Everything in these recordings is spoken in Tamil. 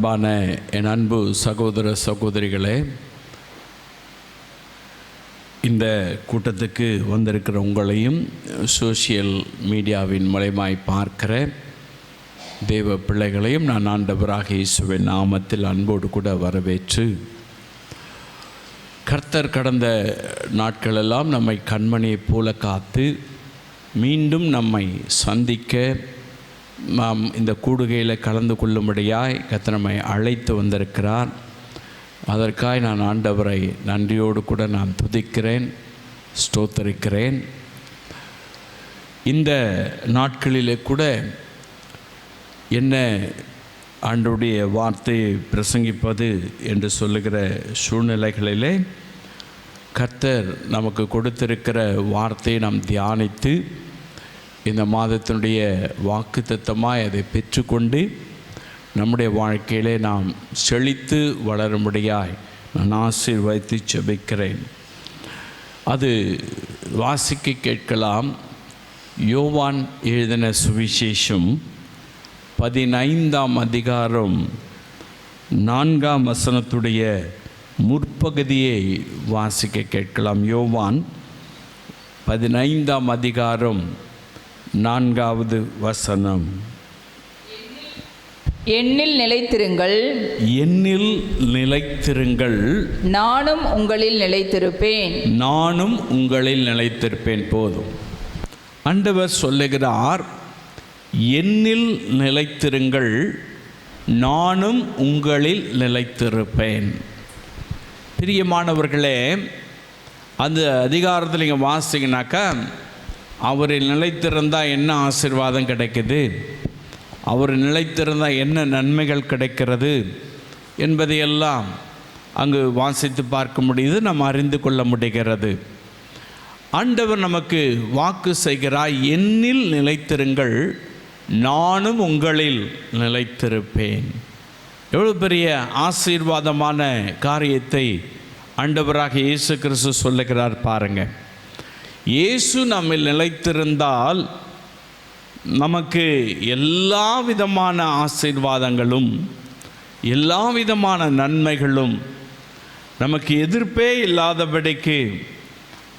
அன்பான என் அன்பு சகோதர சகோதரிகளே, இந்த கூட்டத்துக்கு வந்திருக்கிற உங்களையும் சோஷியல் மீடியாவின் மூலமாய் பார்க்கிற தேவ பிள்ளைகளையும் நான் ஆண்டவராகிய இயேசுவின் நாமத்தில் அன்போடு கூட வரவேற்று, கர்த்தர் கடந்த நாட்களெல்லாம் நம்மை கண்மணியைப் போல காத்து மீண்டும் நம்மை சந்திக்க நாம் இந்த கூடுகையில் கலந்து கொள்ளும்படியாய் கர்த்தர் நம்மை அழைத்து வந்திருக்கிறார். அதற்காக நான் ஆண்டவரை நன்றியோடு கூட நான் துதிக்கிறேன், ஸ்தோத்தரிக்கிறேன். இந்த நாட்களிலே கூட என்ன ஆண்டவருடைய வார்த்தையை பிரசங்கிப்பது என்று சொல்லுகிற சூழ்நிலைகளிலே கர்த்தர் நமக்கு கொடுத்திருக்கிற வார்த்தையை நாம் தியானித்து இந்த மாதத்தினுடைய வாக்குத்தத்தமாய் அதை பெற்றுக்கொண்டு நம்முடைய வாழ்க்கையிலே நாம் செழித்து வளரும்படியாய் நான் ஆசீர்வதித்து ஜெபிக்கிறேன். அது வாசிக்க கேட்கலாம். யோவான் எழுதின சுவிசேஷம் 15ஆம் அதிகாரம் 4ஆம் வசனத்துடைய முற்பகுதியை வாசிக்க கேட்கலாம். யோவான் 15ஆம் அதிகாரம் 4வது வசனம். என்னில் நிலைத்திருங்கள், என்னில் நிலைத்திருங்கள், நானும் உங்களில் நிலைத்திருப்பேன். நானும் உங்களில் நிலைத்திருப்பேன். போதும். ஆண்டவர் சொல்லுகிறார், என்னில் நிலைத்திருங்கள், நானும் உங்களில் நிலைத்திருப்பேன். பிரியமானவர்களே, அந்த அதிகாரத்தில் நீங்கள் வாசிங்கனாக்கா, அவரில் நிலைத்திருந்தால் என்ன ஆசீர்வாதம் கிடைக்குது, அவர் நிலைத்திருந்தால் என்ன நன்மைகள் கிடைக்கிறது என்பதையெல்லாம் அங்கு வாசித்து பார்க்க முடியுது, நம்ம அறிந்து கொள்ள முடிகிறது. ஆண்டவர் நமக்கு வாக்கு செய்கிறார், என்னில் நிலைத்திருங்கள், நானும் உங்களில் நிலைத்திருப்பேன். எவ்வளோ பெரிய ஆசீர்வாதமான காரியத்தை ஆண்டவராக இயேசு கிறிஸ்து சொல்லுகிறார் பாருங்கள். இயேசு நம்மில் நிலைத்திருந்தால் நமக்கு எல்லா விதமான ஆசீர்வாதங்களும் எல்லா விதமான நன்மைகளும் நமக்கு எதிர்ப்பே இல்லாதபடிக்கு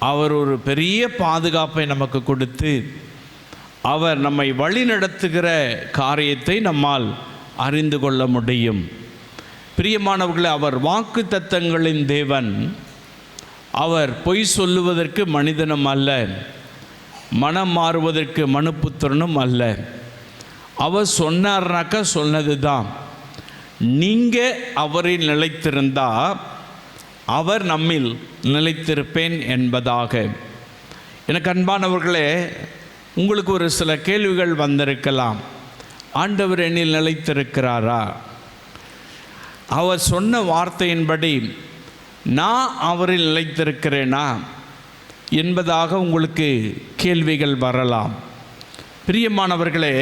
அவர் ஒரு பெரிய பாதுகாப்பை நமக்கு கொடுத்து அவர் நம்மை வழி நடத்துகிற காரியத்தை நம்மால் அறிந்து கொள்ள முடியும். பிரியமானவர்களே, அவர் வாக்கு தத்தங்களின் தேவன். அவர் பொய் சொல்லுவதற்கு மனிதனும் அல்ல, மனம் மாறுவதற்கு மனுப்புத்திரனும் அல்ல. அவர் சொன்னார்னாக்கா சொன்னது தான். நீங்கள் அவரில் நிலைத்திருந்தால் அவர் நம்மில் நிலைத்திருப்பேன் என்பதாக. எனக்கு அன்பானவர்களே, உங்களுக்கு ஒரு சில கேள்விகள் வந்திருக்கலாம். ஆண்டவர் என்னில் நிலைத்திருக்கிறாரா? அவர் சொன்ன வார்த்தையின்படி நான் அவரில் நிலைத்திருக்கிறேனா என்பதாக உங்களுக்கு கேள்விகள் வரலாம். பிரியமானவர்களே,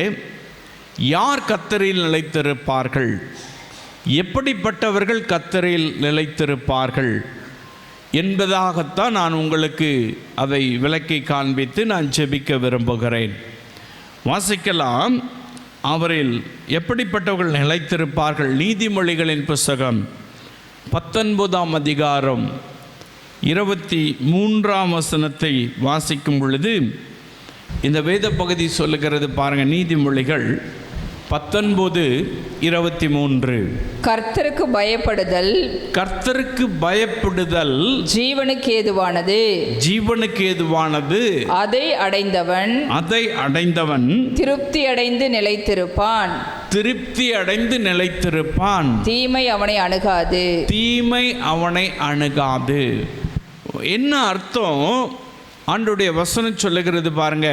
யார் கர்த்தரில் நிலைத்திருப்பார்கள்? எப்படிப்பட்டவர்கள் கர்த்தரில் நிலைத்திருப்பார்கள் என்பதாகத்தான் நான் உங்களுக்கு அதை விளக்கி காண்பித்து நான் ஜெபிக்க விரும்புகிறேன். வாசிக்கலாம். அவரில் எப்படிப்பட்டவர்கள் நிலைத்திருப்பார்கள்? நீதிமொழிகளின் புஸ்தகம் 19ஆம் அதிகாரம் 23ஆம் வசனத்தை வாசிக்கும் பொழுது இந்த வேத பகுதி சொல்லுகிறது பாருங்கள். நீதிமொழிகள் 19:23. கர்த்தருக்கு பயப்படுதல், கர்த்தருக்கு பயப்படுதல் ஜீவனுக்கு ஏதுவானது, ஜீவனுக்கு ஏதுவானது. அதை அடைந்தவன் திருப்தி அடைந்து நிலைத்திருப்பான், திருப்தி அடைந்து நிலைத்திருப்பான். தீமை அவனை அணுகாது, தீமை அவனை அணுகாது. என்ன அர்த்தம்? ஆண்டவருடைய வசனம் சொல்லுகிறது பாருங்க.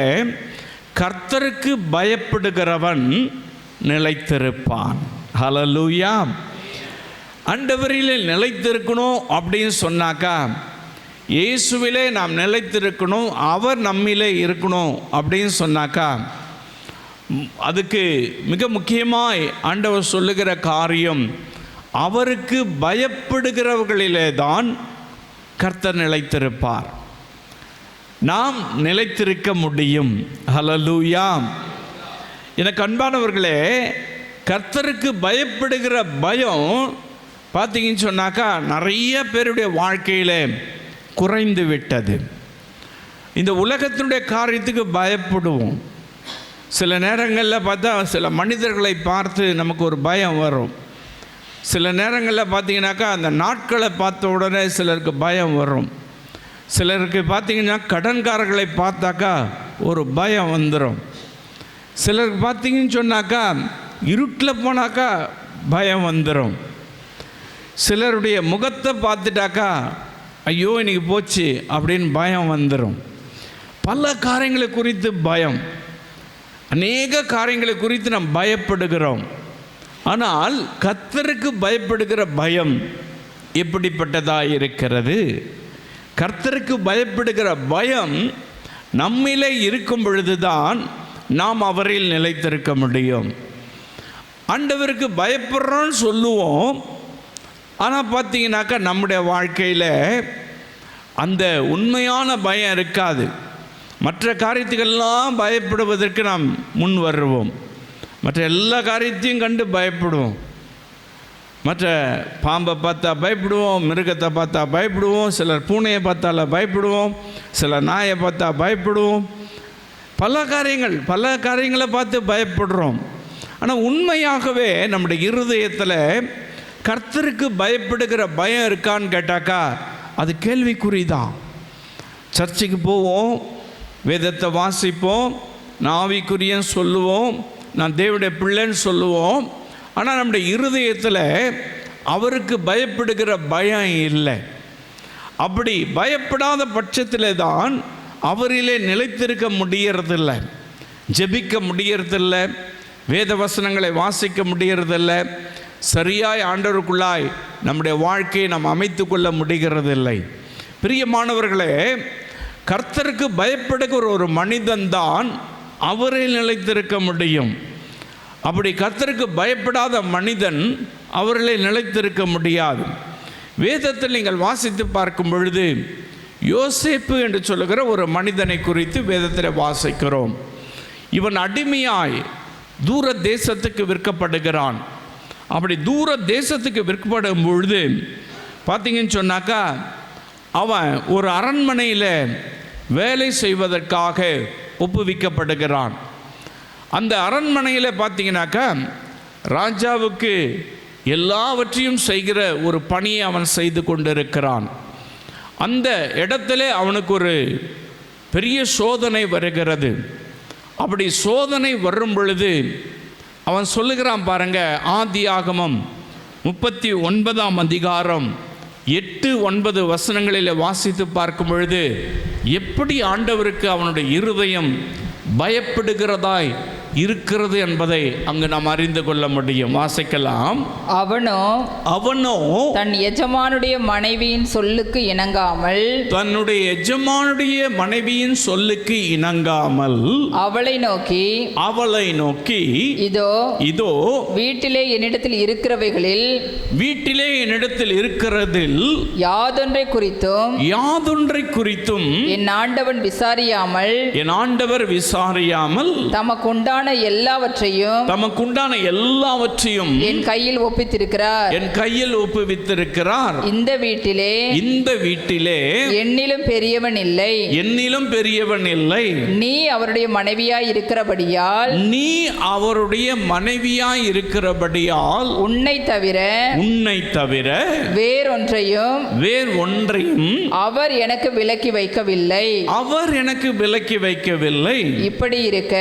கர்த்தருக்கு பயப்படுகிறவன் நிலைத்திருப்பான். ஹல்லேலூயா. ஆண்டவரிலே நிலைத்திருக்கணும் அப்படின்னு சொன்னாக்கா, இயேசுவிலே நாம் நிலைத்திருக்கணும், அவர் நம்மிலே இருக்கணும் அப்படின்னு சொன்னாக்கா, அதுக்கு மிக முக்கியமாய் ஆண்டவர் சொல்லுகிற காரியம், அவருக்கு பயப்படுகிறவர்களிலே தான் கர்த்தர் நிலைத்திருப்பார். நாம் நிலைத்திருக்க முடியும். ஹல்லேலூயா. எனக்கு அன்பானவர்களே, கர்த்தருக்கு பயப்படுகிற பயம் பார்த்தீங்கன்னு சொன்னாக்கா நிறைய பேருடைய வாழ்க்கையில் குறைந்து விட்டது. இந்த உலகத்தினுடைய காரியத்துக்கு பயப்படுவோம். சில நேரங்களில் பார்த்தா சில மனிதர்களை பார்த்து நமக்கு ஒரு பயம் வரும். சில நேரங்களில் பார்த்தீங்கன்னாக்கா அந்த நாட்களை பார்த்த உடனே சிலருக்கு பயம் வரும். சிலருக்கு பார்த்தீங்கன்னா கடன்காரர்களை பார்த்தாக்கா ஒரு பயம் வந்துடும். சிலருக்கு பார்த்தீங்கன்னு சொன்னாக்கா இருட்டில் போனாக்கா பயம் வந்துடும். சிலருடைய முகத்தை பார்த்துட்டாக்கா ஐயோ இன்னைக்கு போச்சு அப்படின்னு பயம் வந்துடும். பல காரியங்களை குறித்து பயம், அநேக காரியங்களை குறித்து நாம் பயப்படுகிறோம். ஆனால் கர்த்தருக்கு பயப்படுகிற பயம் எப்படிப்பட்டதாக இருக்கிறது? கர்த்தருக்கு பயப்படுகிற பயம் நம்மிலே இருக்கும் பொழுதுதான் நாம் அவரில் நிலைத்திருக்க முடியும். ஆண்டவருக்கு பயப்படுறோன்னு சொல்லுவோம், ஆனால் பார்த்தீங்கன்னாக்கா நம்முடைய வாழ்க்கையில் அந்த உண்மையான பயம் இருக்காது. மற்ற காரியத்துக்கெல்லாம் பயப்படுவதற்கு நாம் முன் வருவோம். மற்ற எல்லா காரியத்தையும் கண்டு பயப்படுவோம். மற்ற பாம்பை பார்த்தா பயப்படுவோம், மிருகத்தை பார்த்தா பயப்படுவோம், சிலர் பூனையை பார்த்தால பயப்படுவோம், சிலர் நாயை பார்த்தா பயப்படுவோம். பல காரியங்களை பார்த்து பயப்படுறோம். ஆனால் உண்மையாகவே நம்முடைய இருதயத்தில் கர்த்தருக்கு பயப்படுகிற பயம் இருக்கான்னு கேட்டாக்கா அது கேள்விக்குறி தான். சர்ச்சுக்கு போவோம், வேதத்தை வாசிப்போம், நான் ஆவிக்குரியன்னு சொல்லுவோம், நான் தேவனுடைய பிள்ளைன்னு சொல்லுவோம். ஆனால் நம்முடைய இருதயத்தில் அவருக்கு பயப்படுகிற பயம் இல்லை. அப்படி பயப்படாத பட்சத்தில் தான் அவரிலே நிலைத்திருக்க முடியறதில்லை, ஜெபிக்க முடியறதில்லை, வேத வசனங்களை வாசிக்க முடியறதில்லை, சரியாய் ஆண்டவருக்குள்ளாய் நம்முடைய வாழ்க்கையை நாம் அமைத்து கொள்ள முடிகிறதில்லை. பிரியமானவர்களே, கர்த்தருக்கு பயப்படுகிற ஒரு மனிதன்தான் அவரில் நிலைத்திருக்க முடியும். அப்படி கர்த்தருக்கு பயப்படாத மனிதன் அவர்களை நிலைத்திருக்க முடியாது. வேதத்தில் நீங்கள் வாசித்து பார்க்கும் பொழுது யோசேப்பு என்று சொல்லுகிற ஒரு மனிதனை குறித்து வேதத்தில் வாசிக்கிறோம். இவன் அடிமையாய் தூர தேசத்துக்கு விற்கப்படுகிறான். அப்படி தூர தேசத்துக்கு விற்கப்படும் பொழுது பார்த்தீங்கன்னு சொன்னாக்கா அவன் ஒரு அரண்மனையில் வேலை செய்வதற்காக ஒப்புவிக்கப்படுகிறான். அந்த அரண்மனையில் பார்த்தீங்கன்னாக்கா ராஜாவுக்கு எல்லாவற்றையும் செய்கிற ஒரு பணியை அவன் செய்து கொண்டிருக்கிறான். அந்த இடத்துல அவனுக்கு ஒரு பெரிய சோதனை வருகிறது. அப்படி சோதனை வரும் பொழுது அவன் சொல்லுகிறான் பாருங்க, ஆதியாகமம் 39ஆம் அதிகாரம் 8-9 வசனங்களில் வாசித்து பார்க்கும் பொழுது எப்படி ஆண்டவருக்கு அவனுடைய இருதயம் பயப்படுகிறதாய் இருக்கிறது என்பதை அங்கு நாம் அறிந்து கொள்ள முடியும். வாசிக்கலாம். அவனோ தன் எஜமானுடைய மனைவியின் சொல்லுக்கு இணங்காமல் சொல்லுக்கு இணங்காமல் அவளை நோக்கி இதோ வீட்டிலே என்னிடத்தில் இருக்கிறதில் யாதொன்றை குறித்தும் என் ஆண்டவர் விசாரியாமல் தமக்குண்டான எல்லாவற்றையும் என் கையில் ஒப்புவித்திருக்கிறார். இந்த வீட்டிலே என்னிலும் பெரியவன் இல்லை. நீ அவருடைய மனைவியாய் இருக்கிறபடியால் உன்னை தவிர வேறொன்றையும் அவர் எனக்கு விலக்கி வைக்கவில்லை. இப்படி இருக்க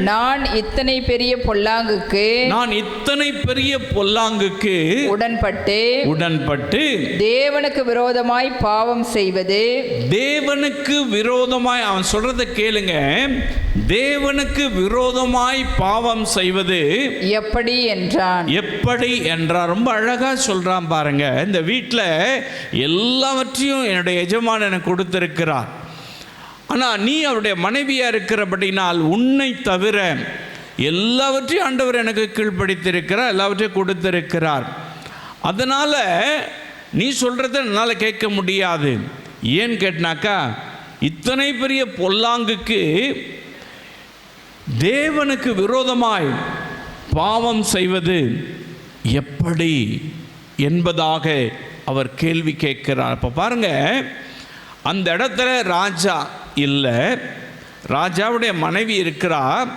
நான் இத்தனை பெரிய பொல்லாங்குக்கு உடன்பட்டு தேவனுக்கு விரோதமாய் பாவம் செய்வது. அவன் சொல்றதை கேளுங்க, தேவனுக்கு விரோதமாய் பாவம் செய்வது எப்படி என்றான். ரொம்ப அழகா சொல்றான் பாருங்க. இந்த வீட்டில் எல்லாவற்றையும் என்னுடைய எஜமான் எனக்கு கொடுத்திருக்கிறார். ஆனால் நீ அவருடைய மனைவியாக இருக்கிறபடினால் உன்னை தவிர எல்லாவற்றையும் ஆண்டவர் எனக்கு கீழ்ப்படுத்தியிருக்கிறார், எல்லாவற்றையும் கொடுத்திருக்கிறார். அதனால் நீ சொல்கிறத என்னால் கேட்க முடியாது. ஏன்னு கேட்டினாக்கா, இத்தனை பெரிய பொல்லாங்குக்கு தேவனுக்கு விரோதமாய் பாவம் செய்வது எப்படி என்பதாக அவர் கேள்வி கேட்கிறார். இப்போ பாருங்க, அந்த இடத்துல ராஜா இல்லை, ராஜாவுடைய மனைவி இருக்கிறார்.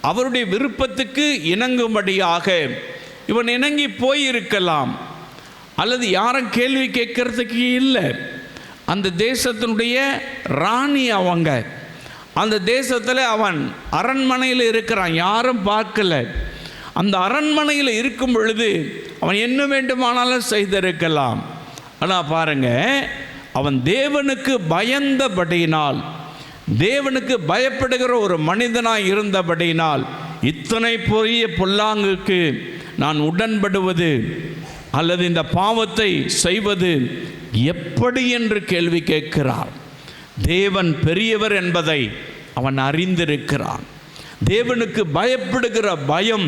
அவருடைய விருப்பத்துக்கு இணங்கும்படியாக இவன் இணங்கி போயிருக்கலாம், அல்லது யாரும் கேள்வி கேட்கறதுக்கு இல்லை. அந்த தேசத்தினுடைய ராணி அவங்க, அந்த தேசத்தில் அவன் அரண்மனையில் இருக்கிறான், யாரும் பார்க்கல. அந்த அரண்மனையில் இருக்கும் பொழுது அவன் என்ன வேண்டுமானாலும் செய்திருக்கலாம். ஆனால் பாருங்க, அவன் தேவனுக்கு பயந்தபடியினால், தேவனுக்கு பயப்படுகிற ஒரு மனிதனாய் இருந்தபடியினால், இத்தனை பெரிய பொல்லாங்குக்கு நான் உடன்படுவது அல்லது இந்த பாவத்தை செய்வது எப்படி என்று கேள்வி கேட்கிறார். தேவன் பெரியவர் என்பதை அவன் அறிந்திருக்கிறான். தேவனுக்கு பயப்படுகிற பயம்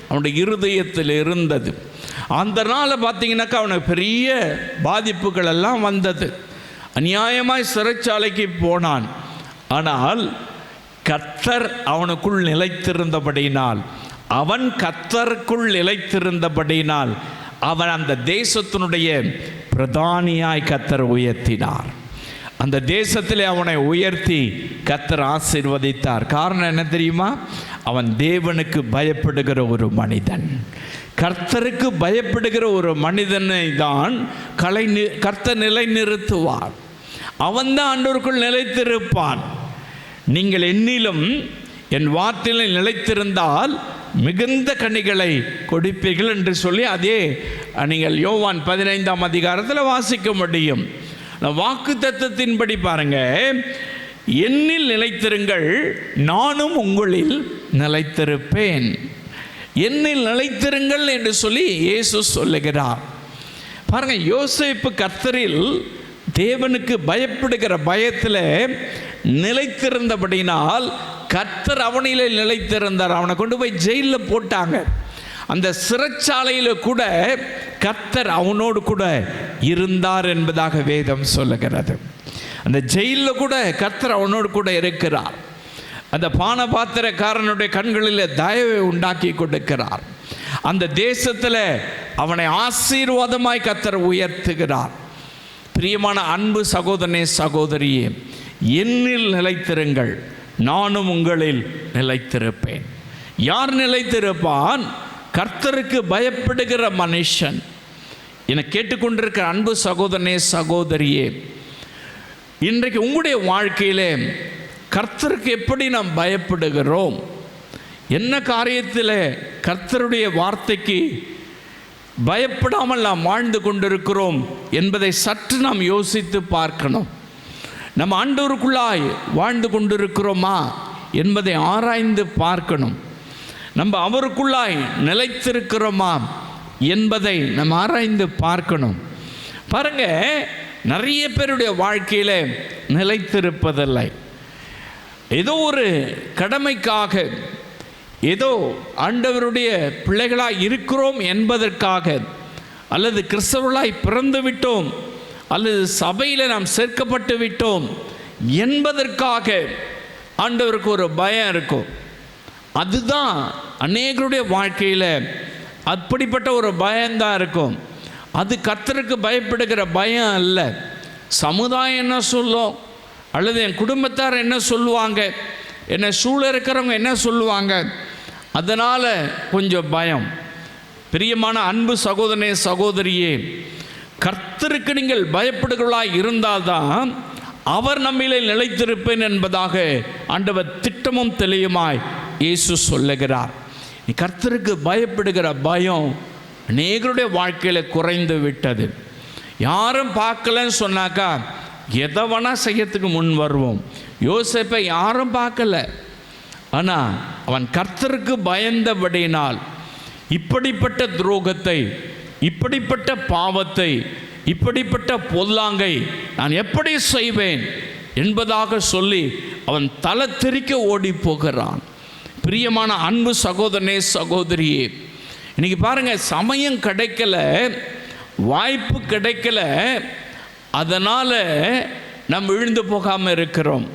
அவனுடைய இருதயத்தில் இருந்தது. அந்த நாளில் பார்த்தீங்கன்னாக்கா அவனுக்கு பெரிய பாதிப்புகள் எல்லாம் வந்தது. அநியாயமாய் சிறைச்சாலைக்கு போனான். ஆனால் கர்த்தர் அவனுக்குள் நிலைத்திருந்தபடியினால், அவன் கர்த்தருக்குள் நிலைத்திருந்தபடியினால் அவன் அந்த தேசத்தினுடைய பிரதானியாய் கர்த்தர் உயர்த்தினார். அந்த தேசத்தில் அவனை உயர்த்தி கர்த்தர் ஆசீர்வதித்தார். காரணம் என்ன தெரியுமா? அவன் தேவனுக்கு பயப்படுகிற ஒரு மனிதன். கர்த்தருக்கு பயப்படுகிற ஒரு மனிதனை தான் கர்த்தர் நிலைநிறுத்துவார். அவன்தான் ஆண்டவருக்குள் நிலைத்திருப்பான். நீங்கள் என்னிலும் என் வார்த்தையில் நிலைத்திருந்தால் மிகுந்த கனிகளை கொடுப்பீர்கள் என்று சொல்லி அதே நீங்கள் யோவான் 15ஆம் அதிகாரத்தில் வாசிக்க முடியும். வாக்கு தத்தத்தின்படி பாருங்க, என்னில் நிலைத்திருங்கள், நானும் உங்களில் நிலைத்திருப்பேன். என்னில் நிலைத்திருங்கள் என்று சொல்லி இயேசு சொல்லுகிறார். பாருங்க, யோசேப்பு கர்த்தரில் தேவனுக்கு பயப்படுகிற பயத்தில் நிலைத்திருந்தபடினால் கர்த்தர் அவனிலே நிலைத்திருந்தார். அவனை கொண்டு போய் ஜெயிலில் போட்டாங்க. அந்த சிறைச்சாலையில் கூட கர்த்தர் அவனோடு கூட இருந்தார் என்பதாக வேதம் சொல்லுகிறது. அந்த ஜெயிலில் கூட கர்த்தர் அவனோடு கூட இருக்கிறார். அந்த பானபாத்திரக்காரனுடைய கண்களில் தயவை உண்டாக்கி கொடுக்கிறார். அந்த தேசத்தில் அவனை ஆசீர்வாதமாய் கர்த்தர் உயர்த்துகிறார். பிரியமான அன்பு சகோதரனே, சகோதரியே, என்னில் நிலைத்திருங்கள், நானும் உங்களில் நிலைத்திருப்பேன். யார் நிலைத்திருப்பான்? கர்த்தருக்கு பயப்படுகிற மனுஷன். என கேட்டுக்கொண்டிருக்கிற அன்பு சகோதரனே, சகோதரியே, இன்றைக்கு உங்களுடைய வாழ்க்கையிலே கர்த்தருக்கு எப்படி நாம் பயப்படுகிறோம்? என்ன காரியத்தில் கர்த்தருடைய வார்த்தைக்கு பயப்படாமல் நாம் வாழ்ந்து கொண்டிருக்கிறோம் என்பதை சற்று நாம் யோசித்து பார்க்கணும். நம்ம ஆண்டவருக்குள்ளாய் வாழ்ந்து கொண்டிருக்கிறோமா என்பதை ஆராய்ந்து பார்க்கணும். நம்ம அவருக்குள்ளாய் நிலைத்திருக்கிறோமா என்பதை நம்ம ஆராய்ந்து பார்க்கணும். பாருங்க, நிறைய பேருடைய வாழ்க்கையில் நிலைத்திருப்பதில்லை. ஏதோ ஒரு கடமைக்காக, ஏதோ ஆண்டவருடைய பிள்ளைகளாய் இருக்கிறோம் என்பதற்காக, அல்லது கிறிஸ்தவர்களாய் பிறந்து விட்டோம், அல்லது சபையில் நாம் சேர்க்கப்பட்டு விட்டோம் என்பதற்காக ஆண்டவருக்கு ஒரு பயம் இருக்கும். அதுதான் அநேகருடைய வாழ்க்கையில் அப்படிப்பட்ட ஒரு பயம்தான் இருக்கும். அது கர்த்தருக்கு பயப்படுகிற பயம் அல்ல. சமுதாயம் என்ன சொல்லும், அல்லது என் குடும்பத்தார் என்ன சொல்லுவாங்க, என்னை சூழ இருக்கிறவங்க என்ன சொல்லுவாங்க, அதனால் கொஞ்சம் பயம். பிரியமான அன்பு சகோதரனே, சகோதரியே, கர்த்தருக்கு நீங்கள் பயப்படுகிறவர்களாய் இருந்தால்தான் அவர் நம்மிலே நிலைத்திருப்பேன் என்பதாக ஆண்டவர் திட்டமும் தெளியுமாய் இயேசு சொல்லுகிறார். நீ கர்த்தருக்கு பயப்படுகிற பயம் அநேகருடைய வாழ்க்கையில் குறைந்து விட்டது. யாரும் பார்க்கலன்னு சொன்னாக்கா எதை வேணால் செய்யறதுக்கு முன் வருவோம். யோசேப்பை யாரும் பார்க்கல, ஆனால் அவன் கர்த்தருக்கு பயந்தபடியினால் இப்படிப்பட்ட துரோகத்தை, இப்படிப்பட்ட பாவத்தை, இப்படிப்பட்ட பொல்லாங்கை நான் எப்படி செய்வேன் என்பதாக சொல்லி அவன் தலை தெறிக்க ஓடி போகிறான். பிரியமான அன்பு சகோதரனே, சகோதரியே, இன்னைக்கு பாருங்க, சமயம் கிடைக்கல, வாய்ப்பு கிடைக்கல, அதனால் நாம் விழுந்து போகாமல் இருக்கிறோம்,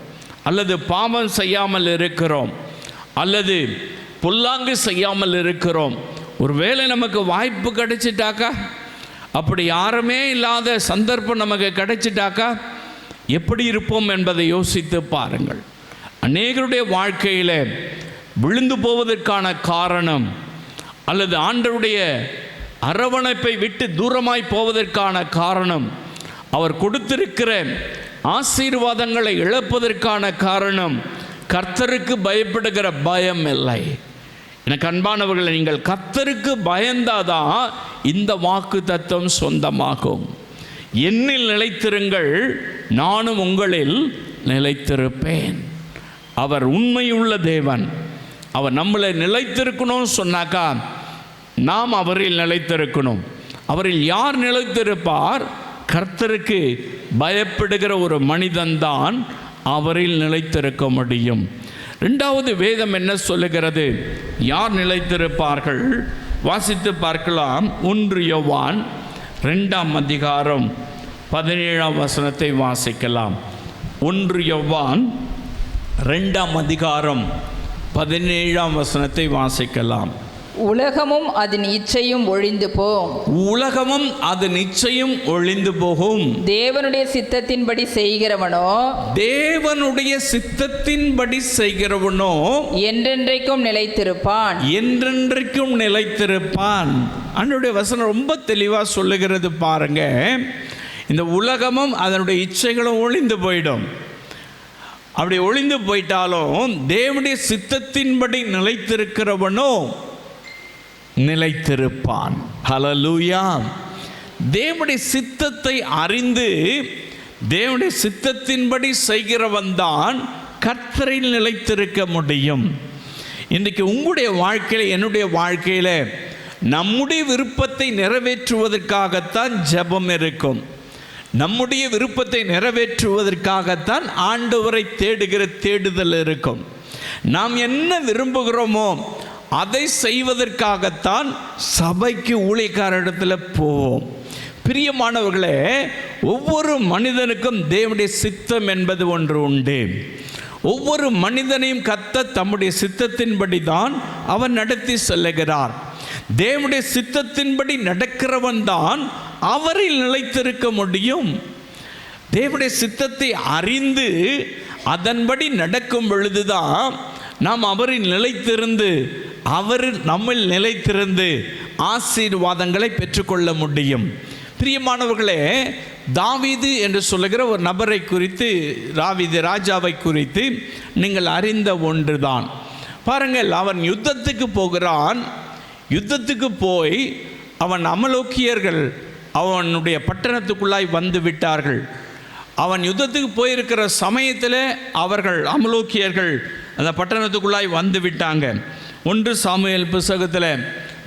அல்லது பாவம் செய்யாமல் இருக்கிறோம், அல்லது பொல்லாங்கு செய்யாமல் இருக்கிறோம். ஒருவேளை நமக்கு வாய்ப்பு கிடைச்சிட்டாக்கா, அப்படி யாருமே இல்லாத சந்தர்ப்பம் நமக்கு கிடைச்சிட்டாக்கா எப்படி இருப்போம் என்பதை யோசித்து பாருங்கள். அநேகருடைய வாழ்க்கையில் விழுந்து போவதற்கான காரணம் அல்லது ஆண்டவருடைய அரவணைப்பை விட்டு தூரமாய் போவதற்கான காரணம், அவர் கொடுத்திருக்கிற ஆசீர்வாதங்களை இழப்பதற்கான காரணம் கர்த்தருக்கு பயப்படுகிற பயம் இல்லை. எனக்கு அன்பானவர்களை, நீங்கள் கர்த்தருக்கு பயந்தாதான் இந்த வாக்கு தத்துவம் சொந்தமாகும். என்னில் நிலைத்திருங்கள், நானும் உங்களில் நிலைத்திருப்பேன். அவர் உண்மையுள்ள தேவன். அவர் நம்மளை நிலைத்திருக்கணும்னு சொன்னாக்கா நாம் அவரில் நிலைத்திருக்கணும். அவரில் யார் நிலைத்திருப்பார்? கர்த்தருக்கு பயப்படுகிற ஒரு மனிதன்தான் அவரில் நிலைத்திருக்க முடியும். இரண்டாவது வேதம் என்ன சொல்லுகிறது? யார் நிலைத்திருப்பார்கள்? வாசித்து பார்க்கலாம். 1 யோவான் 2ஆம் அதிகாரம் 17ஆம் வசனத்தை வாசிக்கலாம். 1 யோவான் 2ஆம் அதிகாரம் 17ஆம் வசனத்தை வாசிக்கலாம். உலகமும் அதன் இச்சையும் ஒழிந்து போகும். உலகமும் அதன் இச்சையும் ஒழிந்து போகும். தேவனுடைய சித்தத்தின்படி செய்கிறவனோ, தேவனுடைய சித்தத்தின்படி செய்கிறவனோ என்றென்றைக்கும் நிலைத்திருப்பான். என்றென்றைக்கும் நிலைத்திருப்பான். ஆண்டவருடைய வசனம் ரொம்ப தெளிவாக சொல்லுகிறது பாருங்க. இந்த உலகமும் அதனுடைய இச்சைகளும் ஒழிந்து போயிடும். அப்படி ஒழிந்து போயிட்டாலும் தேவனுடைய சித்தத்தின்படி நிலைத்திருக்கிறவனோ நிலைத்திருப்பான். ஹல்லேலூயா. தேவனுடைய சித்தத்தை அறிந்து தேவனுடைய சித்தத்தின்படி செய்கிறவன் தான் கர்த்தரில் நிலைத்திருக்க முடியும். இன்றைக்கு உங்களுடைய வாழ்க்கையில், என்னுடைய வாழ்க்கையில் நம்முடைய விருப்பத்தை நிறைவேற்றுவதற்காகத்தான் ஜெபம் இருக்கும். நம்முடைய விருப்பத்தை நிறைவேற்றுவதற்காகத்தான் ஆண்டவரை தேடுகிற தேடுதல் இருக்கும். நாம் என்ன விரும்புகிறோமோ அதை செய்வதற்காகத்தான் சபைக்கு ஊழியக்காரரிடத்தில் போவோம். பிரியமானவர்களே, ஒவ்வொரு மனிதனுக்கும் தேவனுடைய சித்தம் என்பது ஒன்று உண்டு. ஒவ்வொரு மனிதனையும் கர்த்தர் தம்முடைய சித்தத்தின்படி தான் அவன் நடத்தி செல்லுகிறார். தேவனுடைய சித்தத்தின்படி நடக்கிறவன் தான் அவரில் நிலைத்திருக்க முடியும். தேவனுடைய சித்தத்தை அறிந்து அதன்படி நடக்கும் பொழுதுதான் நாம் அவரில் நிலைத்திருந்து, அவர் நம்மில் நிலைத்திருந்து ஆசீர்வாதங்களை பெற்றுக்கொள்ள முடியும். பிரியமானவர்களே, தாவீது என்று சொல்லுகிற ஒரு நபரை குறித்து, தாவீது ராஜாவை குறித்து நீங்கள் அறிந்த ஒன்றுதான். பாருங்கள், அவன் யுத்தத்துக்கு போகிறான். யுத்தத்துக்கு போய் அவன் அமலோக்கியர்கள் அவனுடைய பட்டணத்துக்குள்ளாய் வந்து விட்டார்கள். அவன் யுத்தத்துக்கு போயிருக்கிற சமயத்தில் அவர்கள் அமலோக்கியர்கள் அந்த பட்டணத்துக்குள்ளாய் வந்து விட்டாங்க. 1 சாமுவேல் புத்தகத்தில்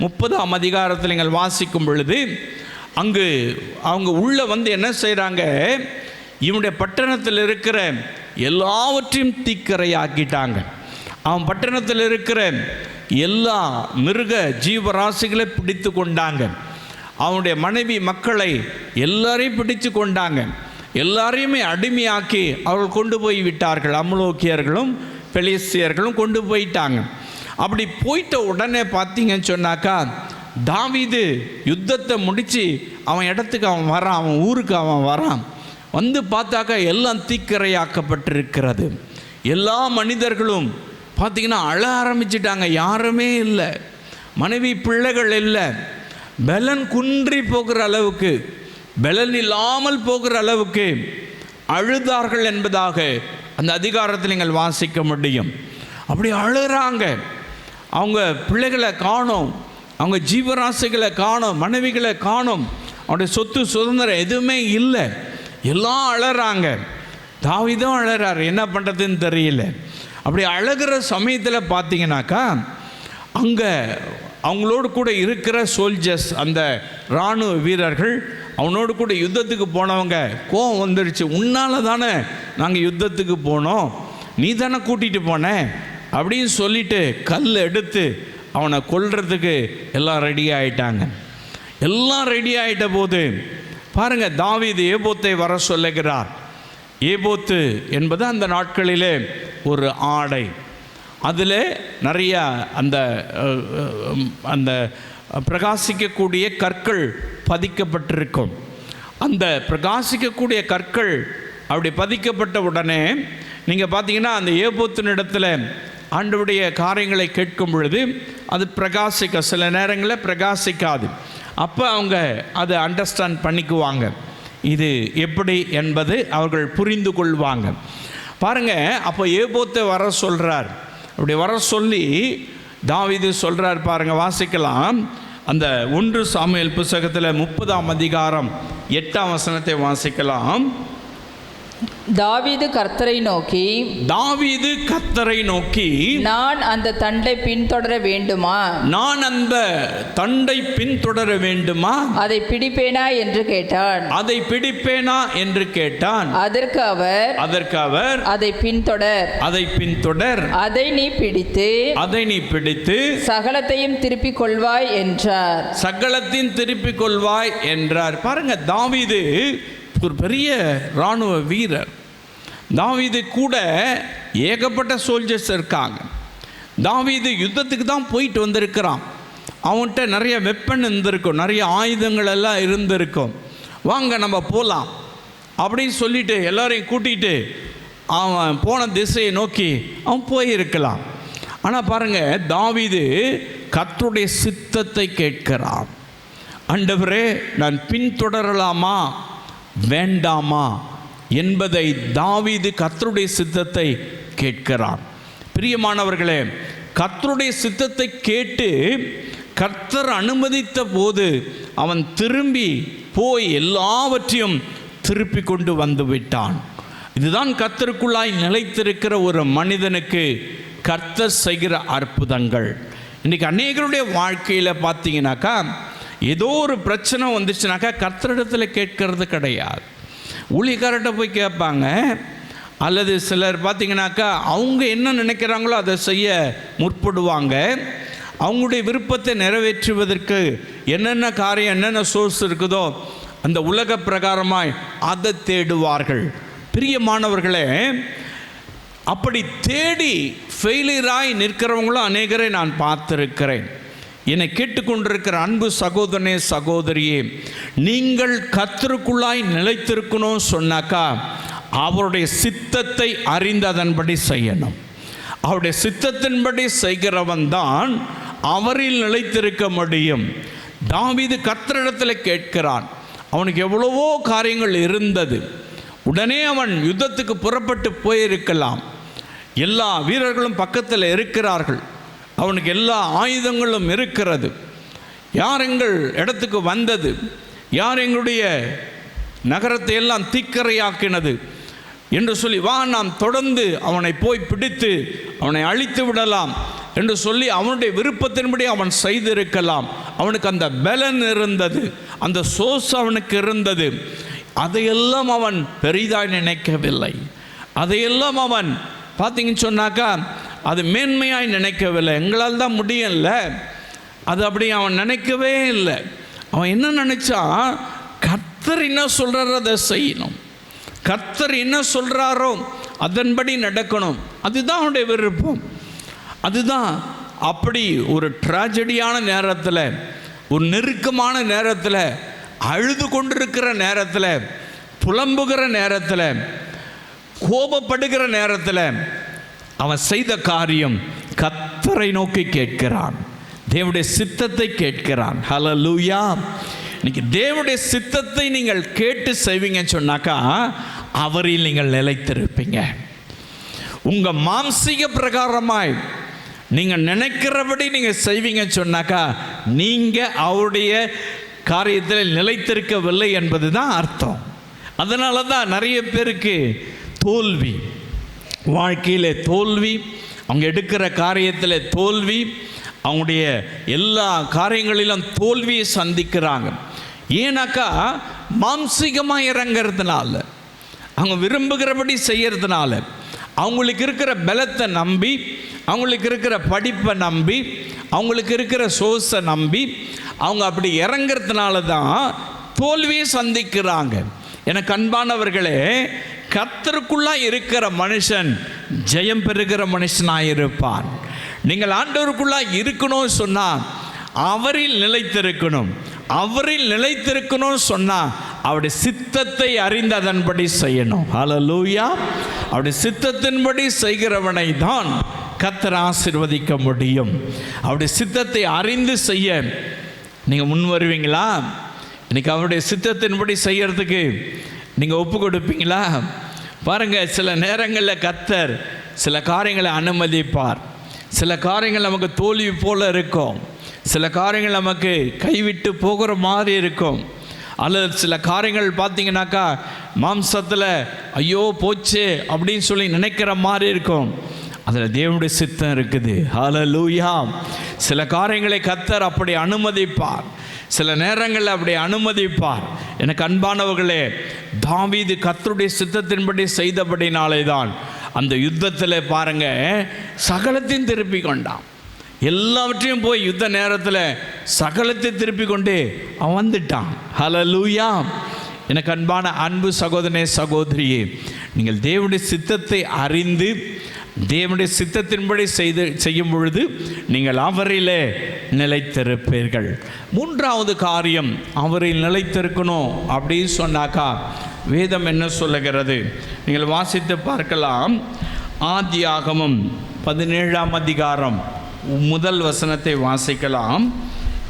30ஆம் அதிகாரத்தில் நீங்கள் வாசிக்கும் பொழுது அங்கு அவங்க உள்ளே வந்து என்ன செய்கிறாங்க? இவனுடைய பட்டணத்தில் இருக்கிற எல்லாவற்றையும் தீக்கிரையாக்கிட்டாங்க. அவன் பட்டணத்தில் இருக்கிற எல்லா மிருக ஜீவராசிகளை பிடித்து கொண்டாங்க. அவனுடைய மனைவி மக்களை எல்லாரையும் பிடித்து கொண்டாங்க. எல்லாரையுமே அடிமையாக்கி அவர்கள் கொண்டு போய் விட்டார்கள். அமலோக்கியர்களும் பெலிஸ்தியர்களும் கொண்டு போயிட்டாங்க. அப்படி போயிட்ட உடனே பார்த்தீங்கன்னு சொன்னாக்கா, தாவீது யுத்தத்தை முடித்து அவன் இடத்துக்கு அவன் வரான், அவன் ஊருக்கு அவன் வரான். வந்து பார்த்தாக்கா எல்லாம் தீக்கிரையாக்கப்பட்டிருக்கிறது. எல்லா மனிதர்களும் பார்த்திங்கன்னா அழ ஆரம்பிச்சிட்டாங்க. யாருமே இல்லை, மனைவி பிள்ளைகள் இல்லை. பலன் குன்றி போகிற அளவுக்கு, பலன் இல்லாமல் போகிற அளவுக்கு அழுதார்கள் என்பதாக அந்த அதிகாரத்தில் நீங்கள் வாசிக்க முடியும். அப்படி அழுறாங்க. அவங்க பிள்ளைகளை காணோம், அவங்க ஜீவராசிகளை காணோம், மனைவிகளை காணோம், அவருடைய சொத்து சுதந்திரம் எதுவுமே இல்லை. எல்லாம் அழறாங்க. தாவீதும் அழறாரு, என்ன பண்ணுறதுன்னு தெரியல. அப்படி அழகிற சமயத்தில் பார்த்தீங்கன்னாக்கா, அங்கே அவங்களோடு கூட இருக்கிற சோல்ஜர்ஸ், அந்த இராணுவ வீரர்கள், அவனோடு கூட யுத்தத்துக்கு போனவங்க கோவம் வந்துடுச்சு. உன்னால தானே நாங்கள் யுத்தத்துக்கு போனோம், நீ தானே கூட்டிகிட்டு போன அப்படின்னு சொல்லிட்டு கல் எடுத்து அவனை கொல்றதுக்கு எல்லாம் ரெடி ஆகிட்டாங்க. எல்லாம் ரெடி ஆகிட்ட போது பாருங்கள், தாவீது ஏபோத்தை வர சொல்லுகிறார். ஏபோத்து என்பது அந்த நாட்களிலே ஒரு ஆடை. அதில் நிறையா அந்த அந்த பிரகாசிக்கக்கூடிய கற்கள் பதிக்கப்பட்டிருக்கும். அந்த பிரகாசிக்கக்கூடிய கற்கள் அப்படி பதிக்கப்பட்ட உடனே நீங்கள் பார்த்தீங்கன்னா அந்த ஏபோத்தின் இடத்துல ஆண்டவருடைய காரியங்களை கேட்கும் பொழுது அது பிரகாசிக்க, சில நேரங்களில் பிரகாசிக்காது. அப்போ அவங்க அதை அண்டர்ஸ்டாண்ட் பண்ணிக்குவாங்க, இது எப்படி என்பது அவர்கள் புரிந்து கொள்வாங்க. பாருங்கள், அப்போ ஏபோத்தை வர சொல்கிறார். அப்படி வர சொல்லி தாவீது சொல்கிறார் பாருங்கள், வாசிக்கலாம். அந்த 1 சாமுவேல் புத்தகத்தில் 30ஆம் அதிகாரம் 8ஆம் வசனத்தை வாசிக்கலாம். தாவீது கர்த்தரை நோக்கி நான் அந்த தண்டை பின்தொடர வேண்டுமா, அதை பிடிப்பேனா என்று கேட்டான். அதற்கு அவர் அதை பின்தொடர், அதை நீ பிடித்து சகலத்தையும் திருப்பிக் கொள்வாய் என்றார். பாருங்க, தாவீது ஒரு பெரிய இராணுவ வீரர். தாவீது கூட ஏகப்பட்ட சோல்ஜர்ஸ் இருக்காங்க. தாவீது யுத்தத்துக்கு தான் போயிட்டு வந்திருக்கிறான். அவன்கிட்ட நிறைய வெப்பன் இருந்திருக்கும், நிறைய ஆயுதங்கள் எல்லாம் இருந்திருக்கும். வாங்க நம்ம போகலாம் அப்படின்னு சொல்லிட்டு எல்லாரையும் கூட்டிகிட்டு அவன் போன திசையை நோக்கி அவன் போயிருக்கலாம். ஆனால் பாருங்கள், தாவீது கர்த்தருடைய சித்தத்தை கேட்கிறான். ஆண்டவரே, நான் பின்தொடரலாமா வேண்டாமா என்பதை தாவீது கர்த்தருடைய சித்தத்தை கேட்கிறான். பிரியமானவர்களே, கர்த்தருடைய சித்தத்தை கேட்டு கர்த்தர் அனுமதித்த போது அவன் திரும்பி போய் எல்லாவற்றையும் திருப்பி கொண்டு வந்து விட்டான். இதுதான் கர்த்தருக்குள்ளாய் நிலைத்திருக்கிற ஒரு மனிதனுக்கு கர்த்தர் செய்கிற அற்புதங்கள். இன்றைக்கி அநேகருடைய வாழ்க்கையில் பார்த்தீங்கன்னாக்கா, ஏதோ ஒரு பிரச்சனை வந்துச்சுனாக்கா கர்த்தரிடத்தில் கேட்கறது கிடையாது, ஊழியக்காரர்கிட்ட போய் கேட்பாங்க. அல்லது சிலர் பார்த்திங்கனாக்கா அவங்க என்ன நினைக்கிறாங்களோ அதை செய்ய முற்படுவாங்க. அவங்களுடைய விருப்பத்தை நிறைவேற்றுவதற்கு என்னென்ன காரியம், என்னென்ன சோர்ஸ் இருக்குதோ அந்த உலக பிரகாரமாய் அதை தேடுவார்கள். பிரியமானவர்களே, அப்படி தேடி ஃபெயிலியராய் நிற்கிறவங்களும் அநேகரை நான் பார்த்துருக்கிறேன். என்னை கேட்டுக்கொண்டிருக்கிற அன்பு சகோதரனே, சகோதரியே, நீங்கள் கர்த்தருக்குள்ளாய் நிலைத்திருக்கணும் சொன்னாக்கா அவருடைய சித்தத்தை அறிந்து அதன்படி செய்யணும். அவருடைய சித்தத்தின்படி செய்கிறவன் தான் அவரில் நிலைத்திருக்க முடியும். தாவீது கர்த்தரிடத்தில் கேட்கிறான். அவனுக்கு எவ்வளவோ காரியங்கள் இருந்தது. உடனே அவன் யுத்தத்துக்கு புறப்பட்டு போயிருக்கலாம். எல்லா வீரர்களும் பக்கத்தில் இருக்கிறார்கள். அவனுக்கு எல்லா ஆயுதங்களும் இருக்கிறது. யார் எங்கள் இடத்துக்கு வந்தது, யார் எங்களுடைய நகரத்தை எல்லாம் தீக்கரையாக்கினது என்று சொல்லி, வா நாம் தொடர்ந்து அவனை போய் பிடித்து அவனை அழித்து விடலாம் என்று சொல்லி அவனுடைய விருப்பத்தின்படி அவன் செய்திருக்கலாம். அவனுக்கு அந்த பலன் இருந்தது, அந்த சோர்ஸ் அவனுக்கு இருந்தது. அதையெல்லாம் அவன் பெரிதாய் நினைக்கவில்லை. அதையெல்லாம் அவன் பார்த்தீங்கன்னு சொன்னாக்கா அது மேன்மையாய் நினைக்கவில்லை. எங்களால் தான் முடியல, அது அப்படி அவன் நினைக்கவே இல்லை. அவன் என்ன நினைச்சான், கர்த்தர் என்ன சொல்கிறாரோ அதை செய்யணும், கர்த்தர் என்ன சொல்கிறாரோ அதன்படி நடக்கணும். அதுதான் அவனுடைய விருப்பம். அதுதான். அப்படி ஒரு ட்ராஜடியான நேரத்தில், ஒரு நெருக்கமான நேரத்தில், அழுது கொண்டிருக்கிற நேரத்தில், புலம்புகிற நேரத்தில், கோபப்படுகிற நேரத்தில் அவன் செய்த காரியம் கர்த்தரை நோக்கி கேட்கிறான், தேவனுடைய சித்தத்தை கேட்கிறான். ஹல்லேலூயா. இன்னைக்கு தேவனுடைய சித்தத்தை நீங்கள் கேட்டு செய்வீங்கன்னு சொன்னாக்கா அவரில் நீங்கள் நிலைத்திருப்பீங்க. உங்கள் மாம்சீக பிரகாரமாய் நீங்கள் நினைக்கிறபடி நீங்கள் செய்வீங்கன்னு சொன்னாக்கா நீங்கள் அவருடைய காரியத்தில் நிலைத்திருக்கவில்லை என்பது தான் அர்த்தம். அதனால தான் நிறைய பேருக்கு தோல்வி, வாழ்க்கையில் தோல்வி, அவங்க எடுக்கிற காரியத்தில் தோல்வி, அவங்களுடைய எல்லா காரியங்களிலும் தோல்வியை சந்திக்கிறாங்க. ஏன்னாக்கா மாம்சீகமாக இறங்கிறதுனால, அவங்க விரும்புகிறபடி செய்கிறதுனால, அவங்களுக்கு இருக்கிற பலத்தை நம்பி, அவங்களுக்கு இருக்கிற படிப்பை நம்பி, அவங்களுக்கு இருக்கிற சோர்ஸை நம்பி அவங்க அப்படி இறங்கிறதுனால தான் தோல்வியை சந்திக்கிறாங்க. எனக்கு அன்பானவர்களே, கர்த்தருக்குள்ளே இருக்கிற மனுஷன் ஜெயம் பெறுகிற மனுஷனாயிருப்பான். நீங்கள் ஆண்டவருக்குள்ளாக இருக்கணும்னு சொன்னால் அவரில் நிலைத்திருக்கணும். அவரில் நிலைத்திருக்கணும்னு சொன்னால் அவருடைய சித்தத்தை அறிந்து அதன்படி செய்யணும். ஹல்லேலூயா. அவருடைய சித்தத்தின்படி செய்கிறவனை தான் கர்த்தர் ஆசீர்வதிக்க முடியும். அவருடைய சித்தத்தை அறிந்து செய்ய நீங்கள் முன் வருவீங்களா? இன்னைக்கு அவருடைய சித்தத்தின்படி செய்யறதுக்கு நீங்கள் ஒப்பு கொடுப்பீங்களா? பாருங்கள், சில நேரங்களில் கர்த்தர் சில காரியங்களை அனுமதிப்பார். சில காரியங்கள் நமக்கு தோல்வி போல இருக்கும். சில காரியங்கள் நமக்கு கைவிட்டு போகிற மாதிரி இருக்கும். அல்லது சில காரியங்கள் பார்த்தீங்கன்னாக்கா மாம்சத்தில் ஐயோ போச்சு அப்படின்னு சொல்லி நினைக்கிற மாதிரி இருக்கும். அதில் தேவனுடைய சித்தம் இருக்குது. ஹல்லேலூயா. சில காரியங்களை கர்த்தர் அப்படி அனுமதிப்பார். சில நேரங்களில் அப்படி அனுமதிப்பார். எனக்கு அன்பானவர்களே, தாவீது கர்த்தருடைய சித்தத்தின்படி செய்தபடினாலே தான் அந்த யுத்தத்தில் பாருங்க சகலத்தையும் திருப்பி கொண்டான். எல்லாவற்றையும் போய் யுத்த நேரத்தில் சகலத்தை திருப்பி கொண்டு அவன் வந்துட்டான். ஹல்லேலூயா. எனக்கு அன்பான அன்பு சகோதரனே சகோதரியே, நீங்கள் தேவனுடைய சித்தத்தை அறிந்து தேவனுடைய சித்தத்தின்படி செய்யும் பொழுது நீங்கள் அவரிலே நிலைத்திருப்பீர்கள். மூன்றாவது காரியம், அவரில் நிலைத்திருக்கணும் அப்படின்னு சொன்னாக்கா வேதம் என்ன சொல்லுகிறது? நீங்கள் வாசித்து பார்க்கலாம். ஆதியாகமம் 17ஆம் அதிகாரம் முதல் வசனத்தை வாசிக்கலாம்.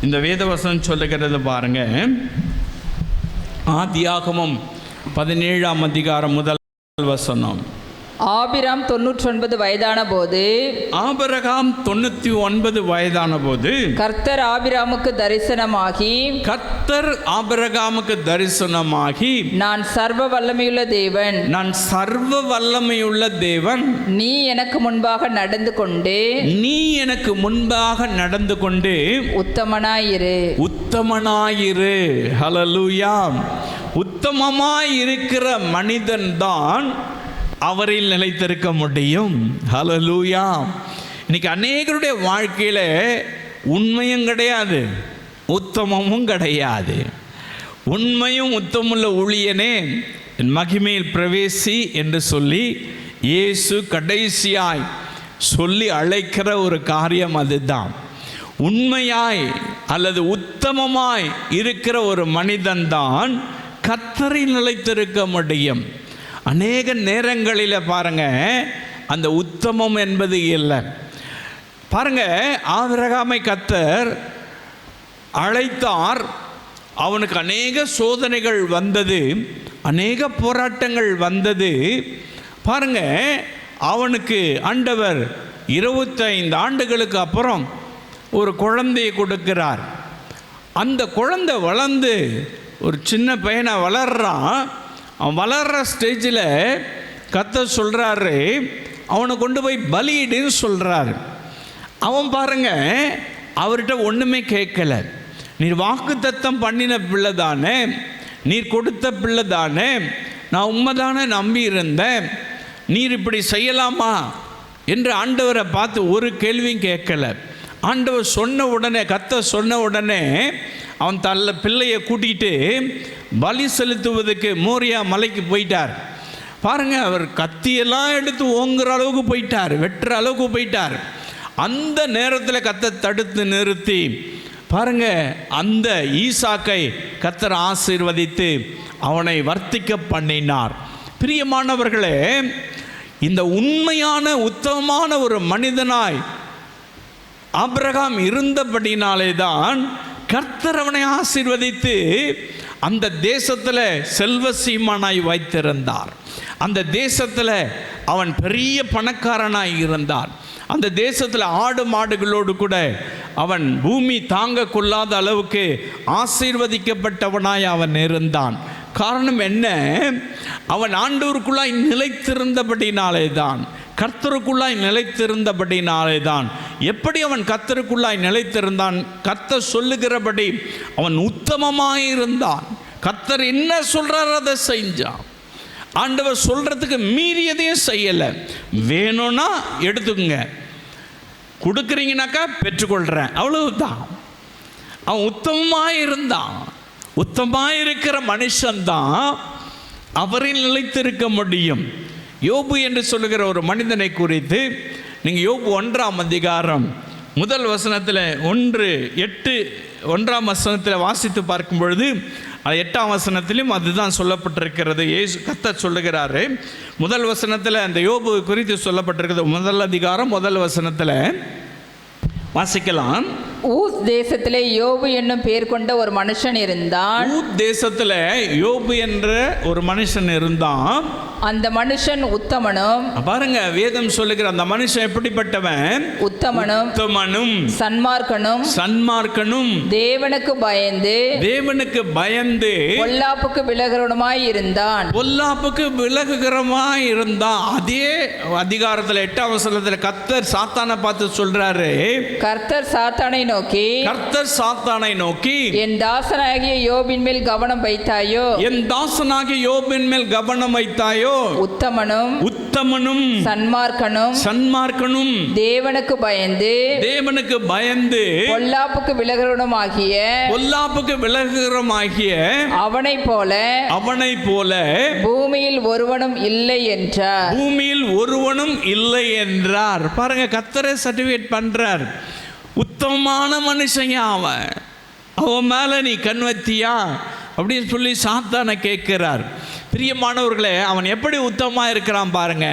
இந்த வேத வசனம் சொல்லுகிறது பாருங்க. ஆதியாகமம் 17ஆம் அதிகாரம் முதல் வசனம். ஆபிராம் 99 வயதான போது, ஆபிரகாம் 99 வயதான போது கர்த்தர் ஆபிராமுக்கு தரிசனமாகி, நான் சர்வ வல்லமையுள்ள தேவன், சர்வ வல்லமையுள்ள தேவன், நீ எனக்கு முன்பாக நடந்து கொண்டு உத்தமனாயிரு. ஹல்லேலூயா. உத்தமமாய் இருக்கிற மனிதன் தான் அவரில் நிலைத்திருக்க முடியும். ஹல்லேலூயா. இன்னைக்கு அநேகருடைய வாழ்க்கையில் உண்மையும் கிடையாது, உத்தமமும் கிடையாது. உண்மையும் உத்தமுள்ள ஊழியனே என் மகிமையில் பிரவேசி என்று சொல்லி இயேசு கடைசியாய் சொல்லி அழைக்கிற ஒரு காரியம் அதுதான். உண்மையாய் அல்லது உத்தமமாய் இருக்கிற ஒரு மனிதன்தான் கர்த்தரில் நிலைத்திருக்க முடியும். அநேக நேரங்களில் பாருங்க அந்த உத்தமம் என்பது இல்லை. பாருங்க, ஆபிரகாமை கர்த்தர் அழைத்தார். அவனுக்கு அநேக சோதனைகள் வந்தது, அநேக போராட்டங்கள் வந்தது. பாருங்க, அவனுக்கு ஆண்டவர் 25 ஆண்டுகளுக்கு அப்புறம் ஒரு குழந்தையை கொடுக்கிறார். அந்த குழந்தை வளர்ந்து ஒரு சின்ன பையனை வளர்றான். அவன் வளர்கிற ஸ்டேஜில் கர்த்தர் சொல்கிறாரு, அவனை கொண்டு போய் பலியிடுன்னு சொல்கிறாரு. அவன் பாருங்க அவர்கிட்ட ஒன்றுமே கேட்கல. நீர் வாக்குத்தத்தம் பண்ணின பிள்ளை தானே, நீர் கொடுத்த பிள்ளை தானே, நான் உண்மைதானே நம்பி இருந்தேன், நீர் இப்படி செய்யலாமா என்று ஆண்டவரை பார்த்து ஒரு கேள்வியும் கேட்கல. ஆண்டவர் சொன்ன உடனே, கர்த்தர் சொன்ன உடனே அவன் பிள்ளையை கூட்டிகிட்டு பலி செலுத்துவதற்கு மோரியா மலைக்கு போயிட்டார். பாருங்க, அவர் கத்தியெல்லாம் எடுத்து ஓங்குற அளவுக்கு போயிட்டார், வெட்டுற அளவுக்கு போயிட்டார். அந்த நேரத்தில் கர்த்தர் தடுத்து நிறுத்தி பாருங்க அந்த ஈசாக்கை கர்த்தர் ஆசீர்வதித்து அவனை வர்த்திக்க பண்ணினார். பிரியமானவர்களே, இந்த உண்மையான உத்தமமான ஒரு மனிதனாய் ஆபிரகாம் இருந்தபடினாலே தான் கர்த்தர் அவனை ஆசீர்வதித்து அந்த தேசத்தில் செல்வ சீமானாய் வைத்திருந்தார். அந்த தேசத்தில் அவன் பெரிய பணக்காரனாய் இருந்தான். அந்த தேசத்தில் ஆடு மாடுகளோடு கூட அவன் பூமி தாங்க கொள்ளாத அளவுக்கு ஆசீர்வதிக்கப்பட்டவனாய் அவன் இருந்தான். காரணம் என்ன? அவன் ஆண்டவருக்குள்ளாய் நிலைத்திருந்தபடினாலே தான், கர்த்தருக்குள்ளாய் நிலைத்திருந்தபடினாலே தான். எப்படி அவன் கர்த்தருக்குள்ளாய் நிலைத்திருந்தான்? கர்த்தர் சொல்லுகிறபடி அவன் உத்தமமாயிருந்தான். கர்த்தர் என்ன சொல்றார் அதை செஞ்சான். ஆண்டவர் சொல்றதுக்கு மீறியதையும் செய்யலை. வேணும்னா எடுத்துக்கங்க, கொடுக்குறீங்கனாக்கா பெற்றுக்கொள்கிறேன், அவ்வளவுதான். அவன் உத்தமமாயிருந்தான். உத்தமமாயிருக்கிற மனுஷன்தான் அவரில் நிலைத்திருக்க முடியும். யோபு என்று சொல்லுகிற ஒரு மனிதனை குறித்து நீங்கள் யோபு 1ஆம் அதிகாரம் முதல் வசனத்தில் 1:8 வசனத்தில் வாசித்து பார்க்கும் பொழுது அது 8ஆம் வசனத்திலும் அதுதான் சொல்லப்பட்டிருக்கிறது. கர்த்தர் சொல்லுகிறாரு, முதல் வசனத்தில் அந்த யோபு குறித்து சொல்லப்பட்டிருக்கிறது. முதல் அதிகாரம் முதல் வசனத்தில் வாசிக்கலாம். ஊஸ் தேசத்திலே யோபு என்னும் பேர் கொண்ட ஒரு மனுஷன் இருந்தான். ஊஸ் தேசத்தில் யோபு என்ற ஒரு மனுஷன் இருந்தான். அந்த மனுஷன் உத்தமனும், பாருங்க வேதம் சொல்லுகிற அந்த மனுஷன் எப்படிப்பட்டவன்? உத்தமனும் சன்மார்க்கனும் தேவனுக்கு பயந்து பொல்லாப்புக்கு விலகுகிறமாய் இருந்தான். அதே அதிகாரத்தில் 8ஆம் வசனத்தில் கர்த்தர் சாத்தானை பார்த்து சொல்றாரு, கர்த்தர் சாத்தானை நோக்கி என் தாசனாகிய யோபின் மேல் கவனம் வைத்தாயோ, உத்தமனும் சன்மார்க்கனும் தேவனுக்கு பயந்து பொல்லாப்புக்கு விலகுகிறமாகிய அவனைப் போல பூமியில் ஒருவனும் இல்லை என்றார். பாருங்க, கர்த்தரை சர்டிஃபிகேட் பண்றார். உத்தமமான மனுஷன் அவன் மேல நீ கண் வத்தியா அப்படின்னு சொல்லி சாத்தானை கேட்கிறார். பிரியமானவர்களே, அவன் எப்படி உத்தமமாக இருக்கிறான் பாருங்க.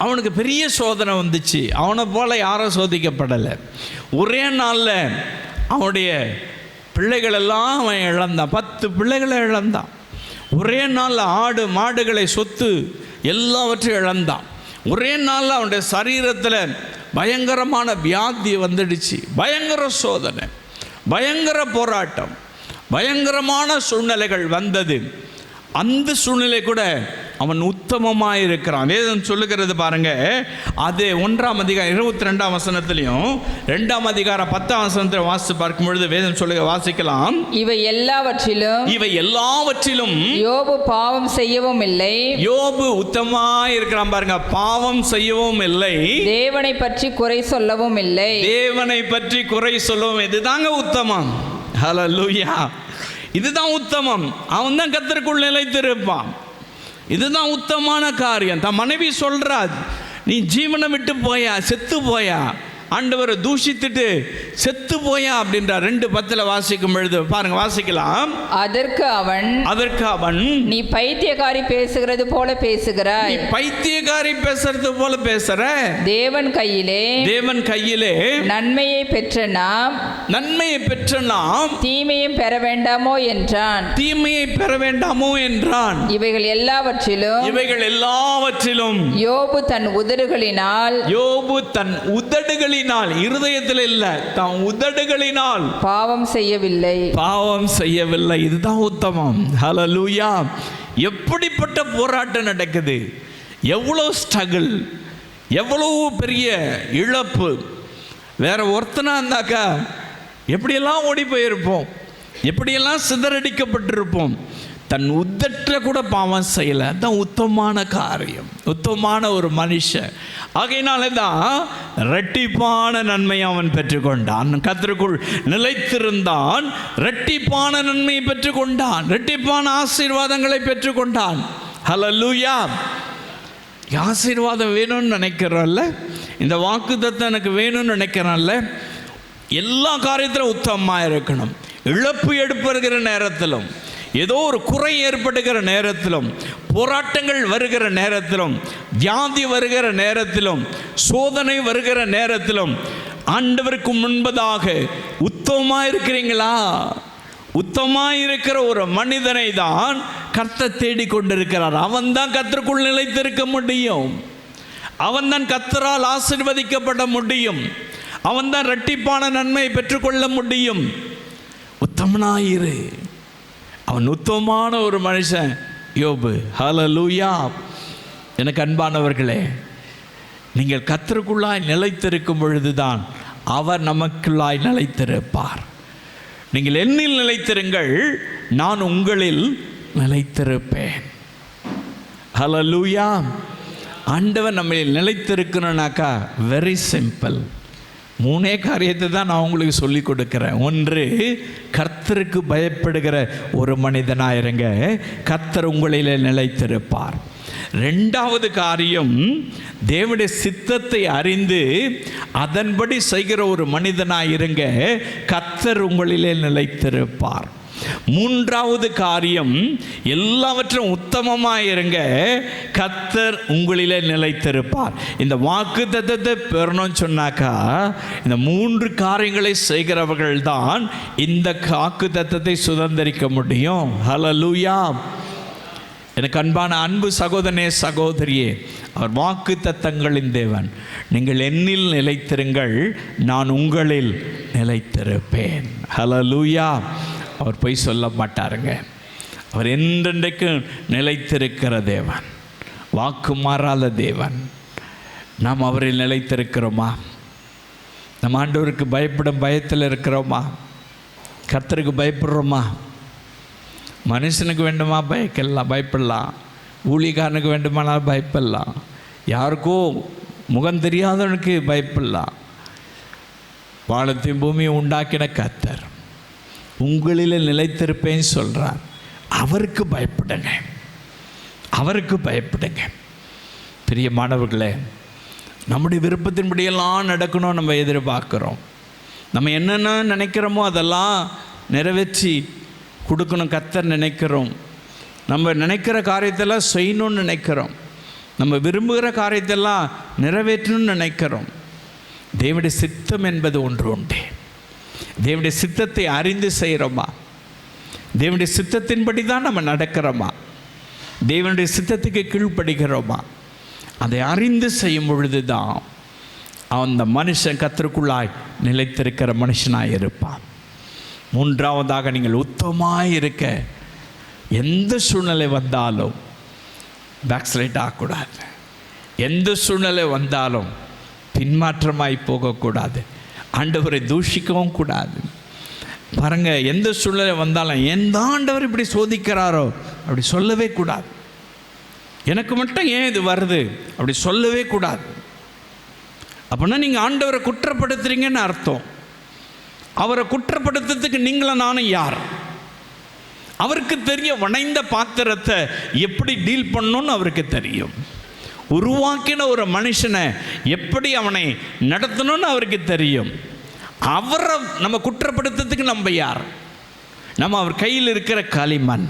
அவனுக்கு பெரிய சோதனை வந்துச்சு. அவனை போல யாரும் சோதிக்கப்படலை. ஒரே நாளில் அவனுடைய பிள்ளைகளெல்லாம் அவன் இழந்தான். 10 பிள்ளைகளை இழந்தான். ஒரே நாளில் ஆடு மாடுகளை சொத்து எல்லாவற்றையும் இழந்தான். ஒரே நாளில் அவனுடைய சரீரத்தில் பயங்கரமான வியாதி வந்துடுச்சு. பயங்கர சோதனை, பயங்கர போராட்டம், பயங்கரமான சூழ்நிலைகள் வந்தது. அந்த சூழ்நிலை கூட அவன் உத்தமமாக இருக்கிறான். வேதம் சொல்லுகிறது பாருங்க. அது 1ஆம் அதிகாரம் 22ஆம் வசனத்திலையும் 2ஆம் அதிகாரம் 10ஆம் வசனத்தில் வாசித்து பார்க்கும் பொழுது வேதம் வாசிக்கலாம். இவை எல்லாவற்றிலும் யோபு பாவம் செய்யவும் இல்லை. யோபு உத்தமமாக இருக்கிறான் பாருங்க. பாவம் செய்யவும் இல்லை, தேவனை பற்றி குறை சொல்லவும் இல்லை. இதுதாங்க உத்தமம். ஹல்லேலூயா. இதுதான் உத்தமம். அவன் தான் கர்த்தருக்குள் நிலைத்திருப்பான். இதுதான் உத்தமமான காரியம். தன் மனைவி சொல்றா, நீ ஜீவனை விட்டு போயா, செத்து போயா, ஆண்டவரை தூஷித்துட்டு செத்து போயா அப்படின்றார். 2:10 வாசிக்கும் பொழுது பாருங்க, வாசிக்கலாம். அதற்கு அவன் நீ பைத்தியக்காரி பேசுகிறது போல பேசுகிறாய். தேவன் கையிலே நன்மையை பெற்ற நாம் தீமையை பெற வேண்டாமோ என்றான். இவைகள் எல்லாவற்றிலும் யோபு தன் உதடுகளினால் இருதயத்தில் இல்ல, தன் உதடுகளினால் பாவம் செய்யவில்லை. இதுதான் உத்தமம். ஹல்லேலூயா. எப்படிப்பட்ட போராட்டம் நடக்குது, எவ்வளோ ஸ்ட்ரகிள், எவ்வளவு பெரிய இழப்பு. வேற ஒருத்தனா இருந்தாக்கா எப்படியெல்லாம் ஓடி போயிருப்போம், எப்படியெல்லாம் சிதறடிக்கப்பட்டிருப்போம். தன் உதட்ட கூட பாவம் செய்யலை. அதுதான் உத்தமமான காரியம், உத்தமமான ஒரு மனுஷன். ஆகையினால தான் இரட்டிப்பான நன்மை அவன் பெற்றுக்கொண்டான். கர்த்தருக்குள் நிலைத்திருந்தான், இரட்டிப்பான நன்மையை பெற்றுக்கொண்டான், இரட்டிப்பான ஆசீர்வாதங்களை பெற்றுக்கொண்டான். ஹல்லேலூயா. ஆசீர்வாதம் வேணும்னு நினைக்கிறோம்ல, இந்த வாக்குத்தத்தம் எனக்கு வேணும்னு நினைக்கிறோம்ல, எல்லா காரியத்திலும் உத்தமமாக இருக்கணும். இழப்பு எடுப்படுகிற நேரத்திலும், ஏதோ ஒரு குறை ஏற்படுகிற நேரத்திலும், போராட்டங்கள் வருகிற நேரத்திலும், வியாதி வருகிற நேரத்திலும், சோதனை வருகிற நேரத்திலும் ஆண்டவருக்கு முன்பதாக உத்தமமாக இருக்கிறீங்களா? உத்தமமாக இருக்கிற ஒரு மனிதனை தான் கர்த்தர் தேடிக்கொண்டிருக்கிறார். அவன் தான் கர்த்தருக்குள் நிலைத்திருக்க முடியும். அவன் தான் கர்த்தரால் ஆசீர்வதிக்கப்பட முடியும். அவன் தான் இரட்டிப்பான நன்மை பெற்றுக்கொள்ள முடியும். உத்தமனாயிரு. அவன் உத்தமமான ஒரு மனுஷன் யோபு. ஹல்லேலூயா. எனக்கு அன்பானவர்களே, நீங்கள் கர்த்தருக்குள்ளாய் நிலைத்திருக்கும் பொழுதுதான் அவர் நமக்குள்ளாய் நிலைத்திருப்பார். நீங்கள் என்னில் நிலைத்திருங்கள், நான் உங்களில் நிலைத்திருப்பேன். ஹல்லேலூயா. ஆண்டவர் நம்ம நிலைத்திருக்கணும்னாக்கா வெரி சிம்பிள். 3 காரியத்தை தான் நான் உங்களுக்கு சொல்லி கொடுக்கிறேன். 1, கர்த்தருக்கு பயப்படுகிற ஒரு மனிதனாயிருங்க, கர்த்தர் உங்களில் நிலைத்திருப்பார். ரெண்டாவது காரியம், தேவனுடைய சித்தத்தை அறிந்து அதன்படி செய்கிற ஒரு மனிதனாய் இருங்க, கர்த்தர் உங்களிலே நிலைத்திருப்பார். மூன்றாவது காரியம், எல்லாவற்றும் உத்தமமாக இருங்க, கர்த்தர் உங்களிலே நிலைத்திருப்பார். இந்த வாக்குத்தத்தத்தை பெறணும்னு சொன்னாக்கா இந்த 3 காரியங்களை செய்கிறவர்கள் தான் இந்த வாக்குத்தத்தத்தை சுதந்திரிக்க முடியும். ஹல்லேலூயா. எனக்கு அன்பான அன்பு சகோதரனே, சகோதரியே, அவர் வாக்குத்தத்தங்களின் தேவன். நீங்கள் என்னில் நிலைத்திருங்கள், நான் உங்களில் நிலைத்திருப்பேன். ஹல்லேலூயா. அவர் பொய் சொல்ல மாட்டாருங்க. அவர் என்றென்றைக்கும் நிலைத்திருக்கிற தேவன், வாக்கு மாறாத தேவன். நாம் அவரில் நிலைத்திருக்கிறோமா? நம்ம ஆண்டவருக்கு பயப்படும் பயத்தில் இருக்கிறோமா? கர்த்தருக்கு பயப்படுறோமா? மனுஷனுக்கு வேண்டுமா பயப்படலாம், ஊழியக்காரனுக்கு வேண்டுமானால் பயப்படலாம், யாருக்கோ முகம் தெரியாதவனுக்கு பயப்படலாம். வானத்தையும் பூமியை உண்டாக்கின கர்த்தர் உங்களில் நிலைத்திருப்பேன்னு சொல்கிறார். அவருக்கு பயப்படுங்க, அவருக்கு பயப்படுங்க. பிரியமானவர்களே, நம்முடைய விருப்பத்தின்படியெல்லாம் நடக்கணும் நம்ம எதிர்பார்க்குறோம். நம்ம என்னென்ன நினைக்கிறோமோ அதெல்லாம் நிறைவேற்றி கொடுக்கணும் கர்த்தர் நினைக்கிறோம். நம்ம நினைக்கிற காரியத்தெல்லாம் செய்யணும்னு நினைக்கிறோம். நம்ம விரும்புகிற காரியத்தெல்லாம் நிறைவேற்றணும்னு நினைக்கிறோம். தேவனுடைய சித்தம் என்பது ஒன்று உண்டு. தேவனுடைய சித்தத்தை அறிந்து செய்கிறோமா? தேவனுடைய சித்தத்தின்படி தான் நம்ம நடக்கிறோமா? தேவனுடைய சித்தத்துக்கு கீழ்ப்படுகிறோமா? அதை அறிந்து செய்யும் பொழுது தான் அந்த மனுஷன் கர்த்தருக்குள்ளாய் நிலைத்திருக்கிற மனுஷனாய் இருப்பான். மூன்றாவதாக, நீங்கள் உத்தமமாய் இருக்க எந்த சூழ்நிலை வந்தாலும் பேக்ஸ்லைட் ஆகக்கூடாது. எந்த சூழ்நிலை வந்தாலும் பின்மாற்றமாய் போகக்கூடாது. ஆண்டவரை தூஷிக்கவும் கூடாது. பாருங்கள், எந்த சூழ்நிலை வந்தாலும் எந்த ஆண்டவர் இப்படி சோதிக்கிறாரோ அப்படி சொல்லவே கூடாது. எனக்கு மட்டும் ஏன் இது வருது அப்படி சொல்லவே கூடாது. அப்படின்னா நீங்கள் ஆண்டவரை குற்றப்படுத்துறீங்கன்னு அர்த்தம். அவரை குற்றப்படுத்துறதுக்கு நீங்களும் நானும் யார்? அவருக்கு தெரியும் வணைந்த பாத்திரத்தை எப்படி டீல் பண்ணணும்னு அவருக்கு தெரியும். உருவாக்கின ஒரு மனுஷனை எப்படி அவனை நடத்தணும்னு அவருக்கு தெரியும். அவரை நம்ம குற்றப்படுத்துறதுக்கு நம்ம யார்? நம்ம அவர் கையில் இருக்கிற களிமண்.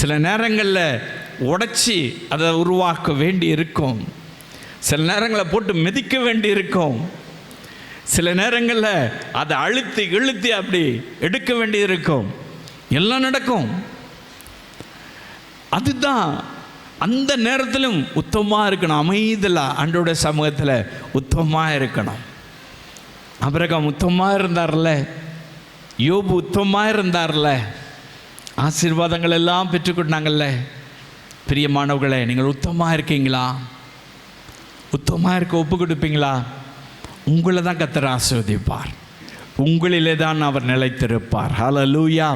சில நேரங்களில் உடைச்சி அதை உருவாக்க வேண்டி இருக்கும். சில நேரங்களில் போட்டு மிதிக்க வேண்டி இருக்கும். சில நேரங்களில் அதை அழுத்தி இழுத்தி அப்படி எடுக்க வேண்டி இருக்கும். எல்லாம் நடக்கும். அதுதான் அந்த நேரத்திலும் உத்தமமாக இருக்கணும். அமைதியில் ஆண்டவருடைய சமூகத்தில் உத்தமமாக இருக்கணும். ஆபிரகாம் உத்தமமாக இருந்தார்ல, யோபு உத்தமமாக இருந்தார்ல, ஆசீர்வாதங்கள் எல்லாம் பெற்றுக்கொண்டாங்கல்ல. பிரியமானவர்களே, நீங்கள் உத்தமமாக இருக்கீங்களா? உத்தமமாக இருக்க ஒப்பு கொடுப்பீங்களா? உங்களை தான் கர்த்தர் ஆசீர்வதிப்பார். உங்களிலே தான் அவர் நிலைத்திருப்பார். ஹல்லேலூயா.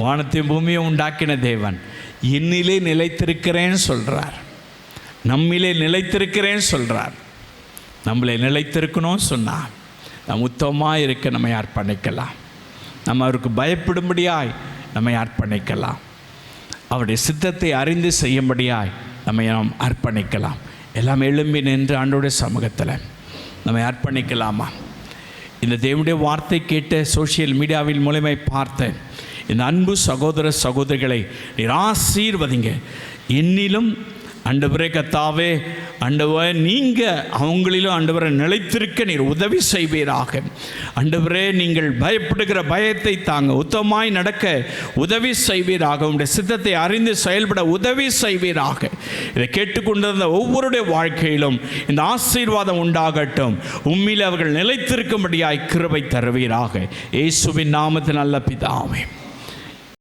வானத்தையும் பூமியும் உண்டாக்கின தேவன் என்னிலே நிலைத்திருக்கிறேன்னு சொல்கிறார். நம்மிலே நிலைத்திருக்கிறேன்னு சொல்கிறார். நம்மளே நிலைத்திருக்கணும்னு சொன்னார். நாம் உத்தமமாக இருக்க நம்மை அர்ப்பணிக்கலாம். நம்ம அவருக்கு பயப்படும்படியாய் நம்மை அர்ப்பணிக்கலாம். அவருடைய சித்தத்தை அறிந்து செய்யும்படியாய் நம்மை நாம் அர்ப்பணிக்கலாம். எல்லாம் எழும்பி நின்று ஆண்டவருடைய சமூகத்தில் நம்மை அர்ப்பணிக்கலாமா? இந்த தேவனுடைய வார்த்தை கேட்ட சோஷியல் மீடியாவில் மூலமை பார்த்த இந்த அன்பு சகோதர சகோதரிகளை நீர் ஆசீர்வதிங்க. என்னிலும் ஆண்டவரே கர்த்தாவே, ஆண்டவரே நீங்கள் அவங்களிலும் ஆண்டவரை நிலைத்திருக்க நீர் உதவி செய்வீராக. ஆண்டவரே, நீங்கள் பயப்படுகிற பயத்தை தாங்க உத்தமாய் நடக்க உதவி செய்வீராக. உங்களுடைய சித்தத்தை அறிந்து செயல்பட உதவி செய்வீராக. இதை கேட்டுக்கொண்டிருந்த ஒவ்வொருடைய வாழ்க்கையிலும் இந்த ஆசீர்வாதம் உண்டாகட்டும். உம்மில் அவர்கள் நிலைத்திருக்கும்படியாய் கிருபை தருவீராக. இயேசுவின் நாமத்தில் நல்ல பிதாவே.